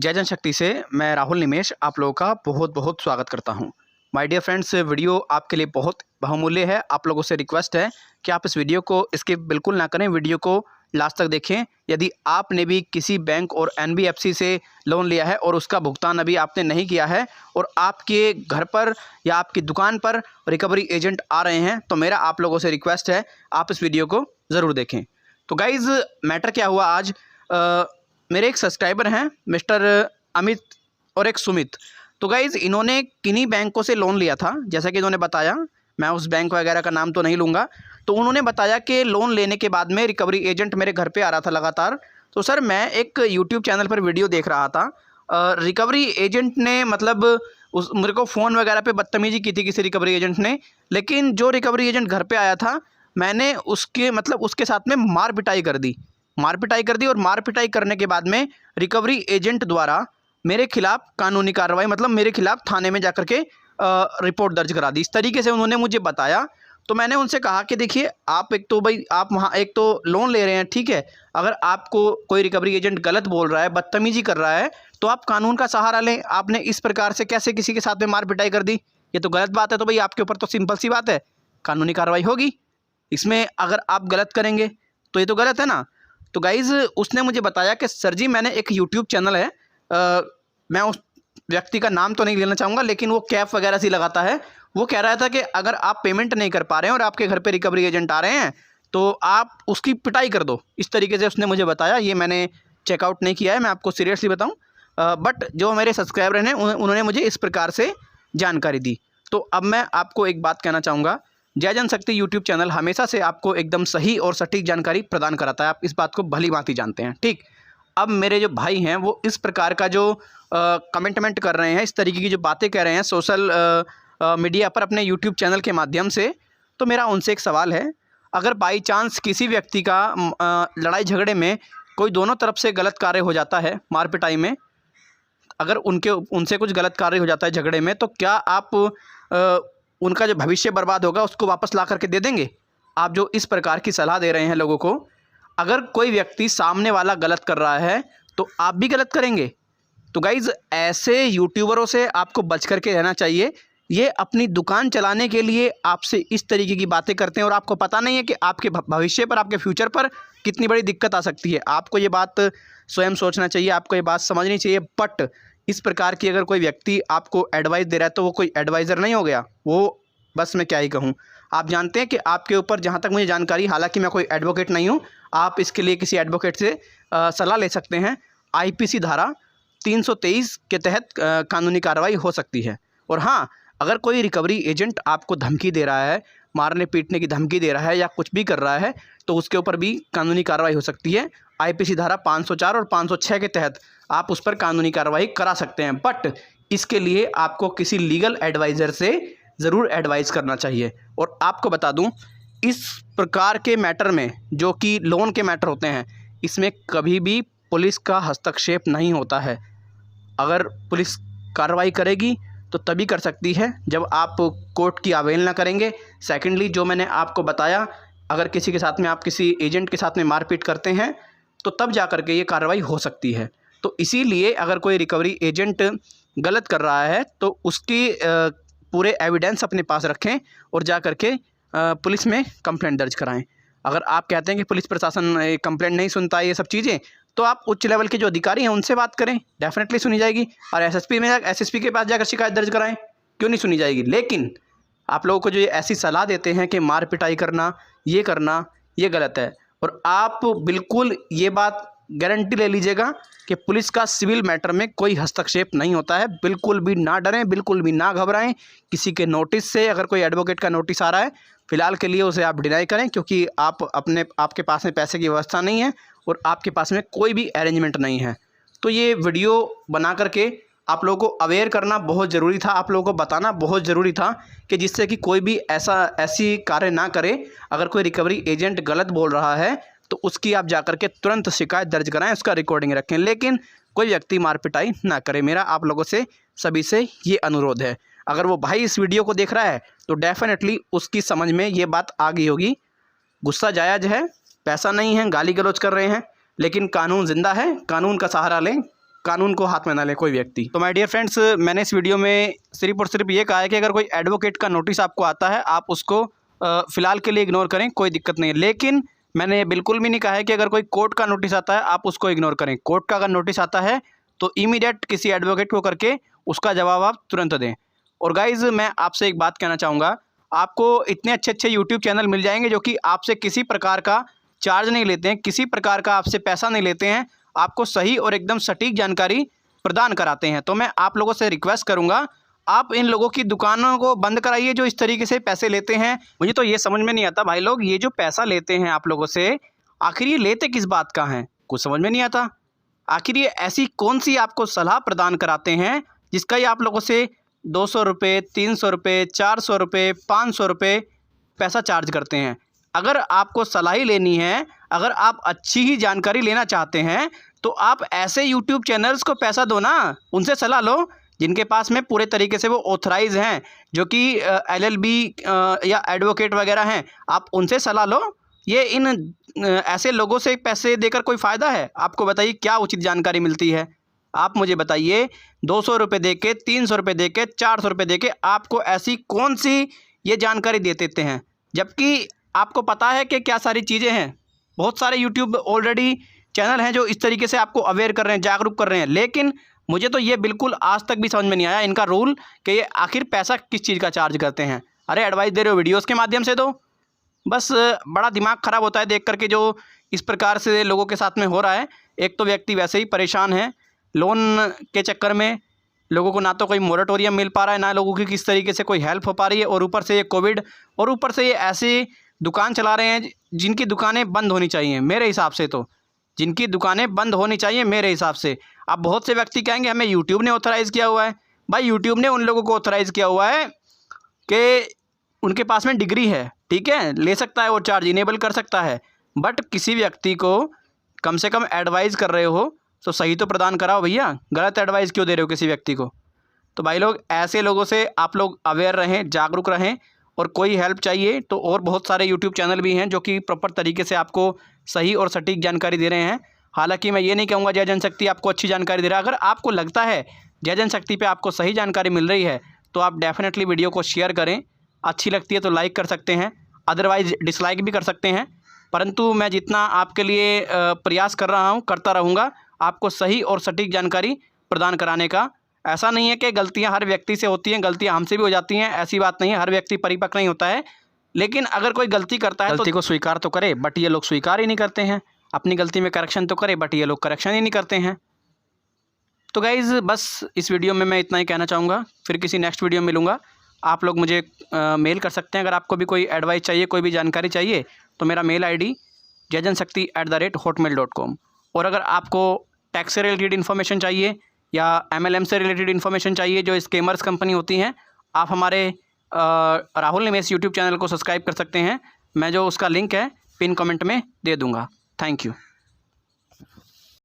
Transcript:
जय जनशक्ति से मैं राहुल निमेश आप लोगों का बहुत बहुत स्वागत करता हूं। माय डियर फ्रेंड्स, वीडियो आपके लिए बहुत बहुमूल्य है। आप लोगों से रिक्वेस्ट है कि आप इस वीडियो को स्किप बिल्कुल ना करें, वीडियो को लास्ट तक देखें। यदि आपने भी किसी बैंक और एनबीएफसी से लोन लिया है और उसका भुगतान अभी आपने नहीं किया है और आपके घर पर या आपकी दुकान पर रिकवरी एजेंट आ रहे हैं, तो मेरा आप लोगों से रिक्वेस्ट है आप इस वीडियो को ज़रूर देखें। तो गाइज़, मैटर क्या हुआ आज, मेरे एक सब्सक्राइबर हैं मिस्टर अमित और एक सुमित। तो गाइज़, इन्होंने किन्हीं बैंकों से लोन लिया था, जैसा कि इन्होंने बताया। मैं उस बैंक वगैरह का नाम तो नहीं लूँगा। तो उन्होंने बताया कि लोन लेने के बाद में रिकवरी एजेंट मेरे घर पे आ रहा था लगातार। तो सर, मैं एक यूट्यूब चैनल पर वीडियो देख रहा था, रिकवरी एजेंट ने मतलब उस मेरे को फ़ोन वगैरह पे बदतमीज़ी की थी किसी रिकवरी एजेंट ने। लेकिन जो रिकवरी एजेंट घर पे आया था, मैंने उसके साथ में मार पिटाई कर दी और मार पिटाई करने के बाद में रिकवरी एजेंट द्वारा मेरे खिलाफ कानूनी कार्रवाई, मतलब मेरे खिलाफ थाने में जाकर के रिपोर्ट दर्ज करा दी। इस तरीके से उन्होंने मुझे बताया। तो मैंने उनसे कहा कि देखिए, आप एक तो भाई आप वहाँ एक तो लोन ले रहे हैं, ठीक है। अगर आपको कोई रिकवरी एजेंट गलत बोल रहा है, बदतमीजी कर रहा है, तो आप कानून का सहारा लें। आपने इस प्रकार से कैसे किसी के साथ में मार पिटाई कर दी? ये तो गलत बात है। तो भाई आपके ऊपर तो सिंपल सी बात है, कानूनी कार्रवाई होगी। इसमें अगर आप गलत करेंगे तो ये तो गलत है ना। तो गाइज़, उसने मुझे बताया कि सर जी, मैंने एक यूट्यूब चैनल है, मैं उस व्यक्ति का नाम तो नहीं लेना चाहूँगा, लेकिन वो कैप वगैरह सी लगाता है। वो कह रहा था कि अगर आप पेमेंट नहीं कर पा रहे हैं और आपके घर पे रिकवरी एजेंट आ रहे हैं, तो आप उसकी पिटाई कर दो। इस तरीके से उसने मुझे बताया। ये मैंने चेकआउट नहीं किया है, मैं आपको सीरियसली बताऊँ। बट जो मेरे सब्सक्राइबर हैं उन्होंने मुझे इस प्रकार से जानकारी दी। तो अब मैं आपको एक बात कहना चाहूँगा, जय जनशक्ति यूट्यूब चैनल हमेशा से आपको एकदम सही और सटीक जानकारी प्रदान कराता है। आप इस बात को भली भांति जानते हैं, ठीक। अब मेरे जो भाई हैं वो इस प्रकार का जो कमेंटमेंट कर रहे हैं, इस तरीके की जो बातें कह रहे हैं सोशल मीडिया पर अपने यूट्यूब चैनल के माध्यम से, तो मेरा उनसे एक सवाल है। अगर बाई चांस किसी व्यक्ति का लड़ाई झगड़े में कोई दोनों तरफ से गलत कार्य हो जाता है, मार पिटाई में अगर उनसे कुछ गलत कार्य हो जाता है झगड़े में, तो क्या आप उनका जो भविष्य बर्बाद होगा उसको वापस ला करके दे देंगे? आप जो इस प्रकार की सलाह दे रहे हैं लोगों को, अगर कोई व्यक्ति सामने वाला गलत कर रहा है तो आप भी गलत करेंगे? तो गाइज़, ऐसे यूट्यूबरों से आपको बच करके रहना चाहिए। ये अपनी दुकान चलाने के लिए आपसे इस तरीके की बातें करते हैं और आपको पता नहीं है कि आपके भविष्य पर, आपके फ्यूचर पर कितनी बड़ी दिक्कत आ सकती है। आपको ये बात स्वयं सोचना चाहिए, आपको ये बात समझनी चाहिए। बट इस प्रकार की अगर कोई व्यक्ति आपको एडवाइस दे रहा है तो वो कोई एडवाइज़र नहीं हो गया, वो बस मैं क्या ही कहूँ। आप जानते हैं कि आपके ऊपर, जहाँ तक मुझे जानकारी, हालांकि मैं कोई एडवोकेट नहीं हूँ, आप इसके लिए किसी एडवोकेट से सलाह ले सकते हैं। आईपीसी धारा 323 के तहत कानूनी कार्रवाई हो सकती है। और हाँ, अगर कोई रिकवरी एजेंट आपको धमकी दे रहा है, मारने पीटने की धमकी दे रहा है या कुछ भी कर रहा है, तो उसके ऊपर भी कानूनी कार्रवाई हो सकती है। आईपीसी धारा 504 और 506 के तहत आप उस पर कानूनी कार्रवाई करा सकते हैं। बट इसके लिए आपको किसी लीगल एडवाइज़र से ज़रूर एडवाइस करना चाहिए। और आपको बता दूं, इस प्रकार के मैटर में, जो कि लोन के मैटर होते हैं, इसमें कभी भी पुलिस का हस्तक्षेप नहीं होता है। अगर पुलिस कार्रवाई करेगी तो तभी कर सकती है जब आप कोर्ट की अवहेलना करेंगे। सेकेंडली, जो मैंने आपको बताया, अगर किसी के साथ में, आप किसी एजेंट के साथ में मारपीट करते हैं, तो तब जा कर के ये कार्रवाई हो सकती है। तो इसीलिए अगर कोई रिकवरी एजेंट गलत कर रहा है तो उसकी पूरे एविडेंस अपने पास रखें और जा कर के पुलिस में कंप्लेंट दर्ज कराएं। अगर आप कहते हैं कि पुलिस प्रशासन कंप्लेंट नहीं सुनता है, ये सब चीज़ें, तो आप उच्च लेवल के जो अधिकारी हैं उनसे बात करें, डेफिनेटली सुनी जाएगी। और एसएसपी के पास जाकर शिकायत दर्ज कराएं, क्यों नहीं सुनी जाएगी। लेकिन आप लोगों को जो ये ऐसी सलाह देते हैं कि मार पिटाई करना, ये गलत है। और आप बिल्कुल ये बात गारंटी ले लीजिएगा कि पुलिस का सिविल मैटर में कोई हस्तक्षेप नहीं होता है। बिल्कुल भी ना डरें, बिल्कुल भी ना घबराएं किसी के नोटिस से। अगर कोई एडवोकेट का नोटिस आ रहा है, फ़िलहाल के लिए उसे आप डिनाई करें, क्योंकि आपके पास में पैसे की व्यवस्था नहीं है और आपके पास में कोई भी अरेंजमेंट नहीं है। तो ये वीडियो बना करके आप लोगों को अवेयर करना बहुत ज़रूरी था, आप लोगों को बताना बहुत ज़रूरी था, कि जिससे कि कोई भी ऐसी कार्य ना करे। अगर कोई रिकवरी एजेंट गलत बोल रहा है तो उसकी आप जाकर के तुरंत शिकायत दर्ज कराएं, उसका रिकॉर्डिंग रखें, लेकिन कोई व्यक्ति मार पिटाई ना करे। मेरा आप लोगों से सभी से ये अनुरोध है। अगर वो भाई इस वीडियो को देख रहा है तो डेफिनेटली उसकी समझ में ये बात आ गई होगी। गुस्सा जायज़ है, पैसा नहीं है, गाली गलौज कर रहे हैं, लेकिन कानून ज़िंदा है, कानून का सहारा लें, कानून को हाथ में ना ले कोई व्यक्ति। तो माय डियर फ्रेंड्स, मैंने इस वीडियो में सिर्फ और सिर्फ ये कहा है कि अगर कोई एडवोकेट का नोटिस आपको आता है, आप उसको फ़िलहाल के लिए इग्नोर करें, कोई दिक्कत नहीं है। लेकिन मैंने बिल्कुल भी नहीं कहा है कि अगर कोई कोर्ट का नोटिस आता है आप उसको इग्नोर करें। कोर्ट का अगर नोटिस आता है तो इमीडिएट किसी एडवोकेट को करके उसका जवाब आप तुरंत दें। और गाइज़, मैं आपसे एक बात कहना चाहूँगा, आपको इतने अच्छे अच्छे यूट्यूब चैनल मिल जाएंगे जो कि आपसे किसी प्रकार का चार्ज नहीं लेते हैं, किसी प्रकार का आपसे पैसा नहीं लेते हैं, आपको सही और एकदम सटीक जानकारी प्रदान कराते हैं। तो मैं आप लोगों से रिक्वेस्ट करूंगा, आप इन लोगों की दुकानों को बंद कराइए जो इस तरीके से पैसे लेते हैं। मुझे तो ये समझ में नहीं आता भाई लोग, ये जो पैसा लेते हैं आप लोगों से, आखिर ये लेते किस बात का है, कुछ समझ में नहीं आता। आखिर ये ऐसी कौन सी आपको सलाह प्रदान कराते हैं जिसका ये आप लोगों से 200 रुपये, 300 रुपये, 400 रुपये, 500 रुपये पैसा चार्ज करते हैं। अगर आपको सलाह ही लेनी है, अगर आप अच्छी ही जानकारी लेना चाहते हैं, तो आप ऐसे यूट्यूब चैनल्स को पैसा दो ना, उनसे सलाह लो जिनके पास में पूरे तरीके से वो ऑथराइज हैं, जो कि LLB या एडवोकेट वगैरह हैं, आप उनसे सलाह लो। ये इन ऐसे लोगों से पैसे देकर कोई फ़ायदा है? आपको बताइए क्या उचित जानकारी मिलती है? आप मुझे बताइए, 200 रुपये दे के, 300 रुपये दे के, 400 रुपये दे के आपको ऐसी कौन सी ये जानकारी दे देते हैं, जबकि आपको पता है कि क्या सारी चीज़ें हैं। बहुत सारे यूट्यूब ऑलरेडी चैनल हैं जो इस तरीके से आपको अवेयर कर रहे हैं, जागरूक कर रहे हैं। लेकिन मुझे तो ये बिल्कुल आज तक भी समझ में नहीं आया इनका रूल कि ये आखिर पैसा किस चीज़ का चार्ज करते हैं। अरे एडवाइस दे रहे हो वीडियोज़ के माध्यम से दो, बस बड़ा दिमाग ख़राब होता है देख करके जो इस प्रकार से लोगों के साथ में हो रहा है। एक तो व्यक्ति वैसे ही परेशान है, लोन के चक्कर में लोगों को ना तो कोई मोरेटोरियम मिल पा रहा है, ना लोगों की किस तरीके से कोई हेल्प हो पा रही है, और ऊपर से ये कोविड, और ऊपर से ये ऐसी दुकान चला रहे हैं जिनकी दुकानें बंद होनी चाहिए मेरे हिसाब से। तो जिनकी दुकानें बंद होनी चाहिए मेरे हिसाब से। अब बहुत से व्यक्ति कहेंगे हमें यूट्यूब ने ऑथराइज़ किया हुआ है। भाई यूट्यूब ने उन लोगों को ऑथराइज़ किया हुआ है कि उनके पास में डिग्री है, ठीक है, ले सकता है वो चार्ज, इनेबल कर सकता है। बट किसी व्यक्ति को कम से कम एडवाइज़ कर रहे हो तो सही तो प्रदान कराओ भैया, गलत एडवाइस क्यों दे रहे हो किसी व्यक्ति को? तो भाई लोग, ऐसे लोगों से आप लोग अवेयर रहें, जागरूक रहें। और कोई हेल्प चाहिए तो और बहुत सारे यूट्यूब चैनल भी हैं जो कि प्रॉपर तरीके से आपको सही और सटीक जानकारी दे रहे हैं। हालांकि मैं ये नहीं कहूँगा जय जनशक्ति आपको अच्छी जानकारी दे रहा है। अगर आपको लगता है जय जनशक्ति पे आपको सही जानकारी मिल रही है तो आप डेफिनेटली वीडियो को शेयर करें, अच्छी लगती है तो लाइक कर सकते हैं, अदरवाइज़ डिसलाइक भी कर सकते हैं। परंतु मैं जितना आपके लिए प्रयास कर रहा हूँ, करता रहूँगा आपको सही और सटीक जानकारी प्रदान कराने का। ऐसा नहीं है कि गलतियां हर व्यक्ति से होती हैं, गलतियां हमसे भी हो जाती हैं, ऐसी बात नहीं है। हर व्यक्ति परिपक्व नहीं होता है, लेकिन अगर कोई गलती करता है गलती को स्वीकार तो करे, बट ये लोग स्वीकार ही नहीं करते हैं। अपनी गलती में करेक्शन तो करे, बट ये लोग करेक्शन ही नहीं करते हैं। तो गाइज़, बस इस वीडियो में मैं इतना ही कहना चाहूँगा। फिर किसी नेक्स्ट वीडियो में मिलूँगा। आप लोग मुझे मेल कर सकते हैं अगर आपको भी कोई एडवाइस चाहिए, कोई भी जानकारी चाहिए। तो मेरा मेल ID jayjanshakti@hotmail.com। और अगर आपको टैक्स से रिलेटेड इन्फॉर्मेशन चाहिए या MLM से रिलेटेड इन्फॉर्मेशन चाहिए, जो स्कैमर्स कंपनी होती हैं, आप हमारे राहुल निमेश यूट्यूब चैनल को सब्सक्राइब कर सकते हैं। मैं जो उसका लिंक है पिन कमेंट में दे दूँगा। Thank you.